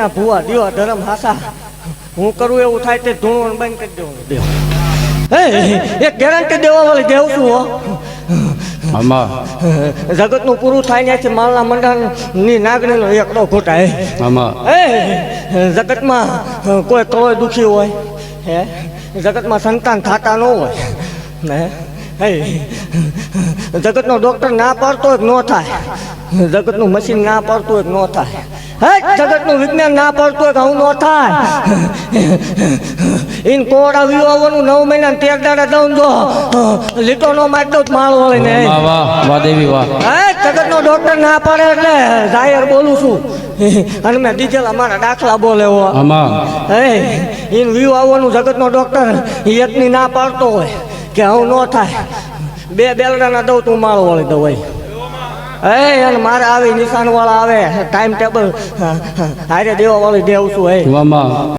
ના ભૂવા દિયો ધરમ હાસા હું કરું એવું થાય તે ધૂણવાનું બંધ કરી દેવું દેવ એક ગેરંટી દેવા વાળી દેવ છું હો આમાં જગતનું પૂરું થાય ત્યાંથી માલના મંડળની નાગણીનો એકડો ઘોટાય આમાં જગતમાં કોઈ કળોય દુખી હોય હે જગતમાં સંતાન થતા ન હોય હે જગતનો ડોક્ટર ના પાડતો એક ન થાય જગતનું મશીન ના પાડતું એક ન થાય હે જગતનું વિજ્ઞાન ના પડતું હોય હું ન થાય ઇન કોડા વિવાહોનું 9 મહિના 13 દાડા દઉં જો લીટો નો મારી દઉં માળ વળીને વાહ વાહ દેવી વાહ હે જગતનો ડોક્ટર ના પાડે એટલે જાહેર બોલું છું અને મેં દીધેલા મારા દાખલા બોલે આમાં હે ઇન વિવાહોનું જગતનો ડોક્ટર એકની ના પાડતો હોય કે હું ન થાય 2 બેલડાના દઉં તું માળ વળી દઉં ભાઈ અને મારે આવી નિશાન વાળા આવે ટાઈમ ટેબલ હારે દેવા વાળી દેવું છું હે આમાં